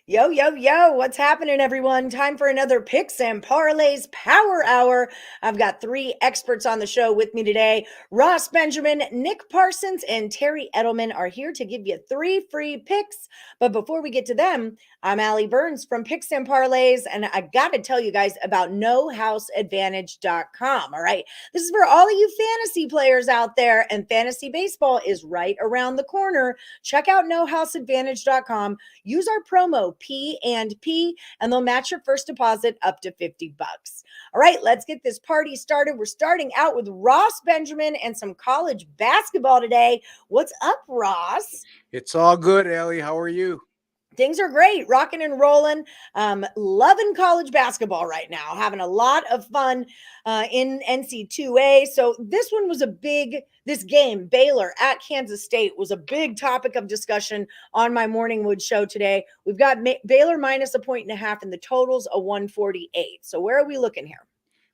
Yo, yo, yo, what's happening, everyone? Time for another Picks and Parlays Power Hour. I've got three experts on the show with me today. Ross Benjamin, Nick Parsons, and Terry Edelman are here to give you three free picks. But before we get to them, I'm Allie Burns from Picks and Parlays, and I got to tell you guys about NoHouseAdvantage.com. All right. This is for all of you fantasy players out there, and fantasy baseball is right around the corner. Check out NoHouseAdvantage.com. Use our promo P&P, and they'll match your first deposit up to $50. All right, let's get this party started. We're starting out with Ross Benjamin and some college basketball today. What's up, Ross? It's all good, Allie. How are you? Things are great, rocking and rolling. Loving college basketball right now, having a lot of fun in NCAA. So this one was this game, Baylor at Kansas State, was a big topic of discussion on my Morning Wood show today. We've got Baylor minus 1.5 and the total's a 148. So where are we looking here?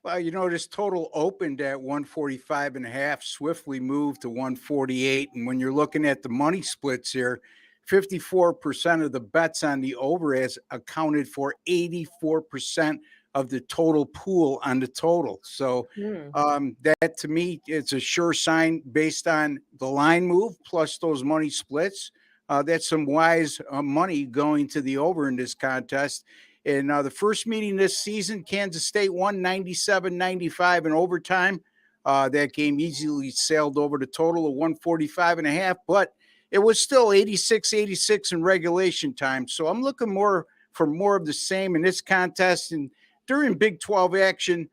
Well, this total opened at 145.5, swiftly moved to 148. And when you're looking at the money splits here, 54% of the bets on the over has accounted for 84% of the total pool on the total. So that to me, it's a sure sign based on the line move plus those money splits. That's some wise money going to the over in this contest. In the first meeting this season, Kansas State won 97-95 in overtime. That game easily sailed over the total of 145.5, but it was still 86-86 in regulation time. So I'm looking for more of the same in this contest. And during Big 12 action,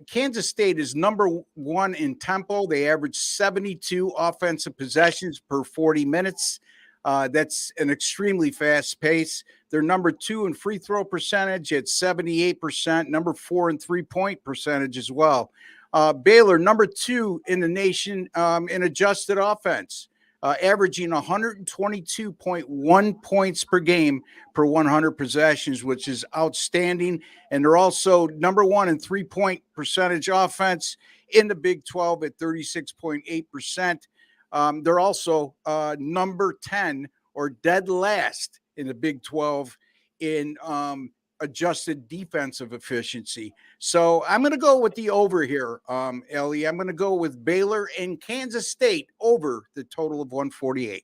Kansas State is number one in tempo. They average 72 offensive possessions per 40 minutes. That's an extremely fast pace. They're number two in free throw percentage at 78%, number four in three-point percentage as well. Baylor, number two in the nation in adjusted offense. Averaging 122.1 points per game per 100 possessions, which is outstanding. And they're also number one in three-point percentage offense in the Big 12 at 36.8%. They're also number 10 or dead last in the Big 12 in adjusted defensive efficiency. So I'm going to go with the over here, Ellie. I'm going to go with Baylor and Kansas State over the total of 148.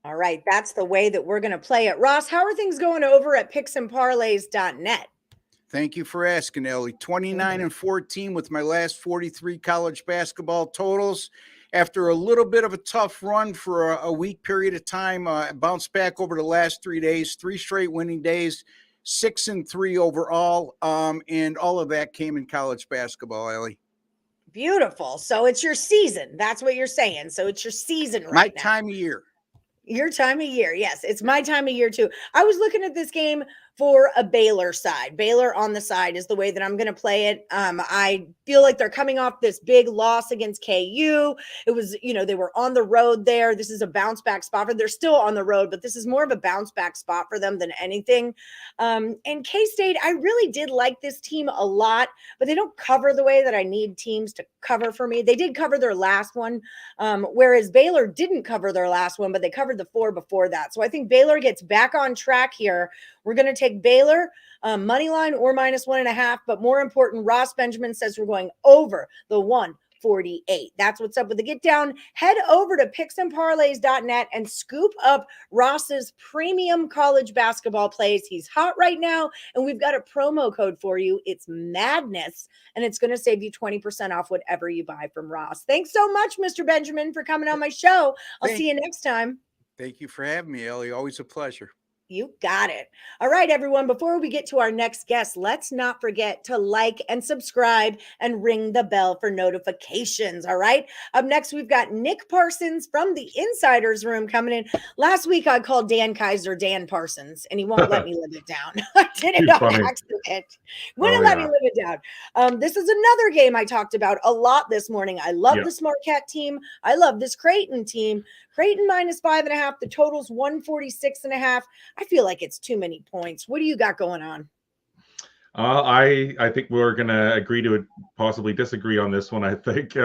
All right, that's the way that we're going to play it. Ross, how are things going over at picksandparlays.net? Thank you for asking, Ellie. 29-14 with my last 43 college basketball totals. After a little bit of a tough run for a week period of time, I bounced back over the last 3 days, 3 straight winning days. 6-3 overall, and all of that came in college basketball, Ellie. Beautiful. So it's your season. That's what you're saying. So it's your season right now. My time of year. Your time of year. Yes, it's my time of year too. I was looking at this game for a Baylor side. Baylor on the side is the way that I'm going to play it. I feel like they're coming off this big loss against KU. It was, they were on the road there. This is a bounce back spot for them. They're still on the road, but this is more of a bounce back spot for them than anything. And K-State, I really did like this team a lot, but they don't cover the way that I need teams to cover for me. They did cover their last one, whereas Baylor didn't cover their last one, but they covered the 4 before that. So I think Baylor gets back on track here. We're going to take Baylor money line or minus 1.5, but more important, Ross Benjamin says we're going over the 148. That's what's up with the get down. Head over to picksandparlays.net and scoop up Ross's premium college basketball plays. He's hot right now, and we've got a promo code for you. It's madness, and it's going to save you 20% off whatever you buy from Ross. Thanks so much, Mr. Benjamin, for coming on my show. I'll see you next time. Thank you for having me, Ellie. Always a pleasure. You got it. All right, everyone. Before we get to our next guest, let's not forget to like and subscribe and ring the bell for notifications. All right. Up next, we've got Nick Parsons from the Insiders Room coming in. Last week, I called Dan Kaiser Dan Parsons, and he won't let me live it down. I did it on accident. Wouldn't let me live it down. This is another game I talked about a lot this morning. I love this Marquette team. I love this Creighton team. Creighton minus 5.5. The total's 146.5. I feel like it's too many points. What do you got going on? I think we're going to agree to possibly disagree on this one. I think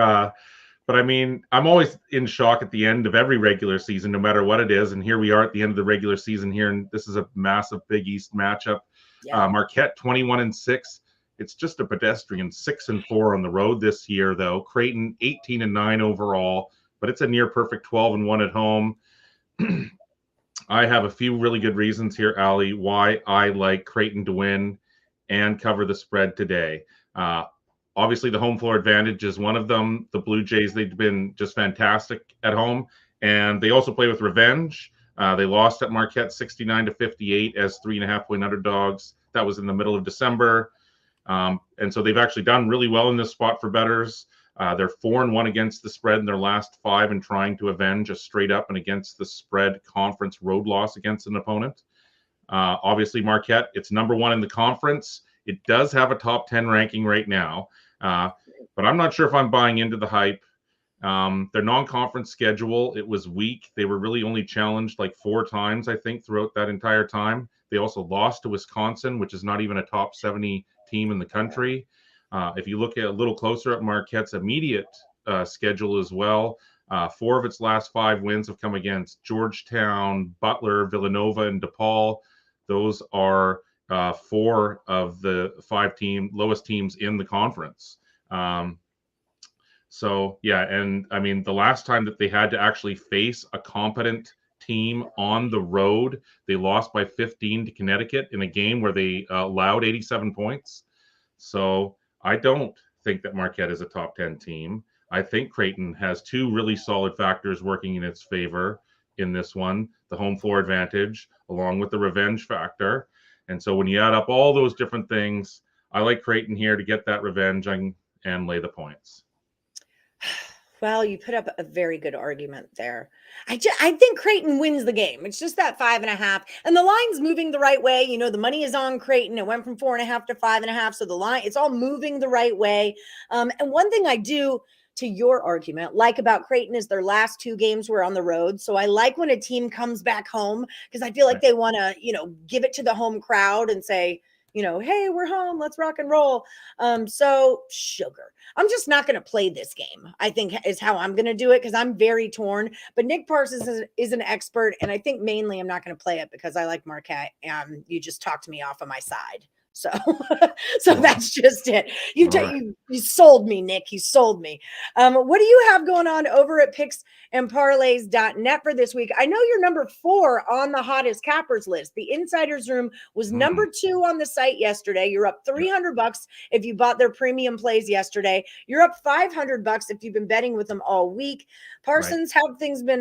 But I mean, I'm always in shock at the end of every regular season, no matter what it is. And here we are at the end of the regular season here, and this is a massive Big East matchup. Yeah. Marquette 21-6. It's just a pedestrian 6-4 on the road this year, though. Creighton 18-9 overall, but it's a near perfect 12-1 at home. I have a few really good reasons here, Ali, why I like Creighton to win and cover the spread today. Obviously, the home floor advantage is one of them. The Blue Jays, they've been just fantastic at home, and they also play with revenge. They lost at Marquette 69-58 as 3.5-point underdogs. That was in the middle of December. And so they've actually done really well in this spot for bettors. They're 4-1 against the spread in their last 5 and trying to avenge a straight up and against the spread conference road loss against an opponent. Obviously, Marquette, it's number 1 in the conference. It does have a top 10 ranking right now, but I'm not sure if I'm buying into the hype. Their non-conference schedule, it was weak. They were really only challenged like 4 times, I think, throughout that entire time. They also lost to Wisconsin, which is not even a top 70 team in the country. If you look at a little closer at Marquette's immediate schedule as well, 4 of its last 5 wins have come against Georgetown, Butler, Villanova, and DePaul. Those are 4 of the 5 lowest teams in the conference. So, yeah, and I mean, the last time that they had to actually face a competent team on the road, they lost by 15 to Connecticut in a game where they allowed 87 points. So I don't think that Marquette is a top 10 team. I think Creighton has 2 really solid factors working in its favor in this one, the home floor advantage, along with the revenge factor. And so when you add up all those different things, I like Creighton here to get that revenge and lay the points. Well, you put up a very good argument there. I think Creighton wins the game. It's just that 5.5, and the line's moving the right way. You know, the money is on Creighton. It went from 4.5 to 5.5, so the line, it's all moving the right way. And one thing I do, to your argument, like about Creighton, is their last 2 games were on the road. So I like when a team comes back home, because I feel like they want to, give it to the home crowd and say, hey, we're home, let's rock and roll. So sugar. I'm just not going to play this game, I think, is how I'm going to do it, because I'm very torn. But Nick Parsons is an expert, and I think mainly I'm not going to play it because I like Marquette. You just talked me off of my side. So that's just it. You sold me, Nick. You sold me. What do you have going on over at picksandparlays.net for this week? I know you're number 4 on the hottest cappers list. The Insiders Room was number 2 on the site yesterday. You're up $300 if you bought their premium plays yesterday. You're up $500 if you've been betting with them all week. Parsons, how have things been?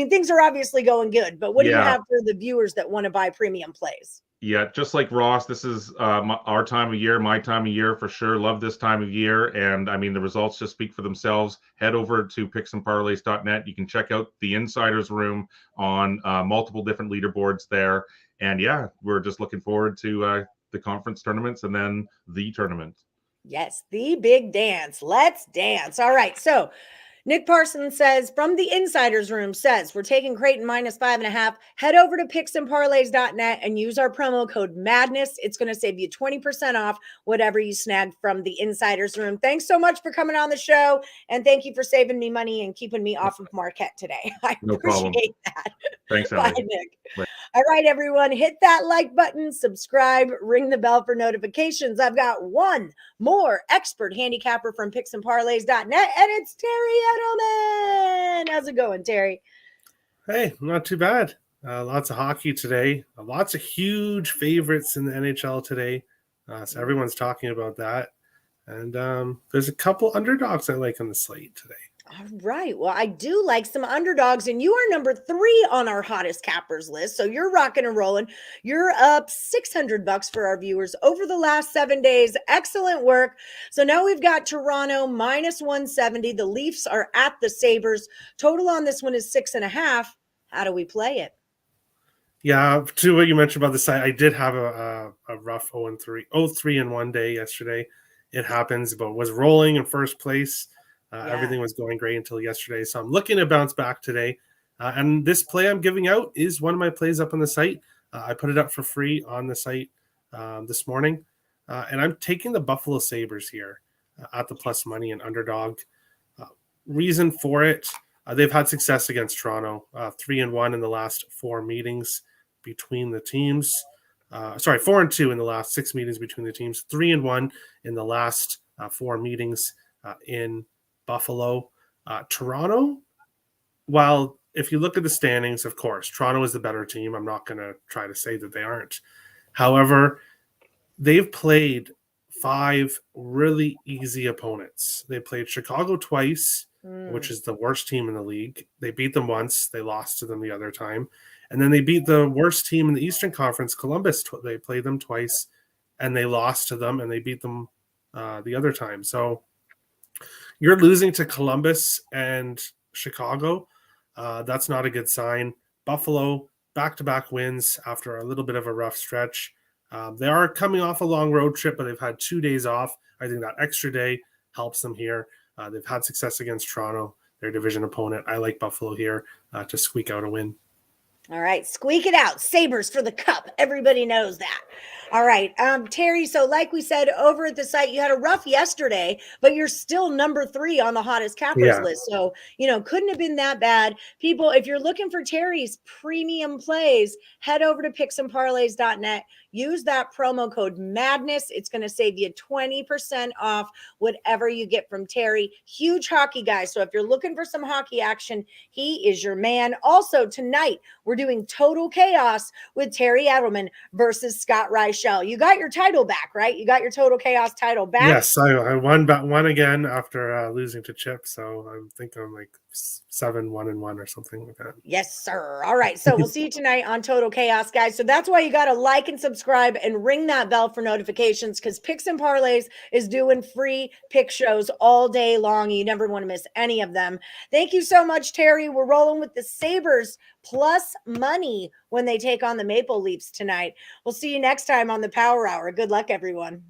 Things are obviously going good, but what do you have for the viewers that want to buy premium plays? Yeah, just like Ross, this is our time of year, my time of year for sure. Love this time of year. And I mean, the results just speak for themselves. Head over to picksandparlays.net. You can check out the Insiders Room on multiple different leaderboards there. And yeah, we're just looking forward to the conference tournaments and then the tournament. Yes, the big dance. Let's dance. All right. So Nick Parsons says, from the Insiders Room, says, we're taking Creighton minus 5.5. Head over to picksandparlays.net and use our promo code MADNESS. It's going to save you 20% off whatever you snag from the Insiders Room. Thanks so much for coming on the show, and thank you for saving me money and keeping me off of Marquette today. I appreciate that. Thanks, Bye, Nick. Bye. All right, everyone, hit that like button, subscribe, ring the bell for notifications. I've got one more expert handicapper from picksandparlays.net, and it's Terry Edelman. How's it going, Terry? Hey, not too bad. Lots of hockey today. Lots of huge favorites in the NHL today. So everyone's talking about that. And there's a couple underdogs I like on the slate today. All right. Well, I do like some underdogs, and you are number 3 on our hottest cappers list. So you're rocking and rolling. You're up $600 for our viewers over the last 7 days. Excellent work. So now we've got Toronto minus 170. The Leafs are at the Sabres. Total on this one is 6.5. How do we play it? Yeah, to what you mentioned about the site, I did have a rough 0-3 day yesterday. It happens, but was rolling in first place. Everything was going great until yesterday. So I'm looking to bounce back today. And this play I'm giving out is one of my plays up on the site. I put it up for free on the site this morning. And I'm taking the Buffalo Sabres here at the plus money and underdog. reason for it, they've had success against Toronto, 3-1 in the last 4 meetings between the teams. 4-2 in the last 6 meetings between the teams. 3-1 in the last 4 meetings in Buffalo. Toronto, while if you look at the standings, of course, Toronto is the better team. I'm not going to try to say that they aren't. However, they've played 5 really easy opponents. They played Chicago twice, which is the worst team in the league. They beat them once. They lost to them the other time. And then they beat the worst team in the Eastern Conference, Columbus. They played them twice, and they lost to them, and they beat them the other time. So you're losing to Columbus and Chicago. That's not a good sign. Buffalo, back-to-back wins after a little bit of a rough stretch. They are coming off a long road trip, but they've had 2 days off. I think that extra day helps them here. They've had success against Toronto, their division opponent. I like Buffalo here to squeak out a win. All right, squeak it out. Sabres for the cup. Everybody knows that. All right, Terry, so like we said over at the site, you had a rough yesterday, but you're still number 3 on the hottest cappers list. So, couldn't have been that bad. People, if you're looking for Terry's premium plays, head over to picksandparlays.net. Use that promo code MADNESS. It's going to save you 20% off whatever you get from Terry. Huge hockey guy. So if you're looking for some hockey action, he is your man. Also, tonight, we're doing Total Chaos with Terry Edelman versus Scott Reichel. You got your title back, right? You got your Total Chaos title back? Yes, I won again after losing to Chip. So I think I'm like 7-1-1 or something like that. Yes, sir. All right. So we'll see you tonight on Total Chaos, guys. So that's why you got to like and subscribe and ring that bell for notifications, because Picks and Parlays is doing free pick shows all day long. You never want to miss any of them. Thank you so much, Terry. We're rolling with the Sabres plus money when they take on the Maple Leafs tonight. We'll see you next time on the Power Hour. Good luck, everyone.